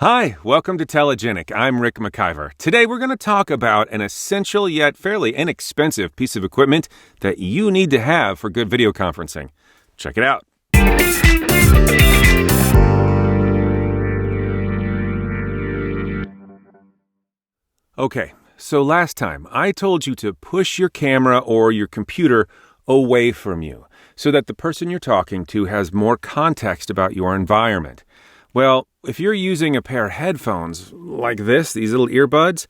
Hi, welcome to Telegenic. I'm Rick McIver. Today we're going to talk about an essential yet fairly inexpensive piece of equipment that you need to have for good video conferencing. Check it out. Okay, so last time I told you to push your camera or your computer away from you so that the person you're talking to has more context about your environment. Well, if you're using a pair of headphones like this, these little earbuds,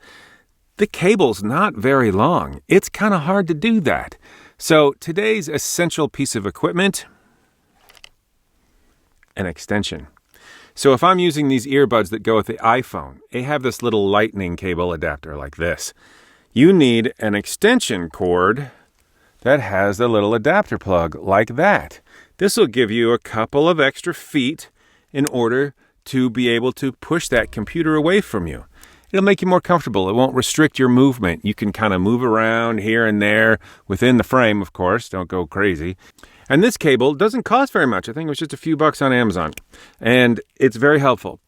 the cable's not very long. It's kind of hard to do that. So today's essential piece of equipment, an extension. So if I'm using these earbuds that go with the iPhone, they have this little lightning cable adapter like this. You need an extension cord that has the little adapter plug like that. This will give you a couple of extra feet in order to be able to push that computer away from you. It'll make you more comfortable. It won't restrict your movement. You can kind of move around here and there within the frame, of course. Don't go crazy. And this cable doesn't cost very much. I think it was just a few bucks on Amazon. And it's very helpful.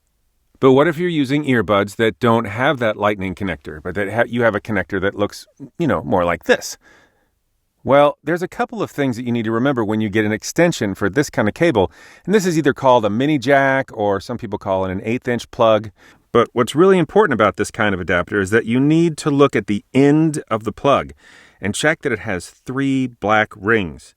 But what if you're using earbuds that don't have that lightning connector, but that you have a connector that looks, more like this? Well, there's a couple of things that you need to remember when you get an extension for this kind of cable. And this is either called a mini jack or some people call it an 1/8-inch plug. But what's really important about this kind of adapter is that you need to look at the end of the plug and check that it has 3 black rings.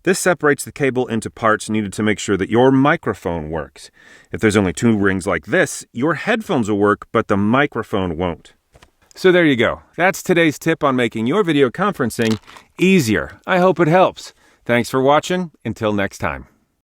This separates the cable into parts needed to make sure that your microphone works. If there's only 2 rings like this, your headphones will work, but the microphone won't. So there you go. That's today's tip on making your video conferencing easier. I hope it helps. Thanks for watching. Until next time.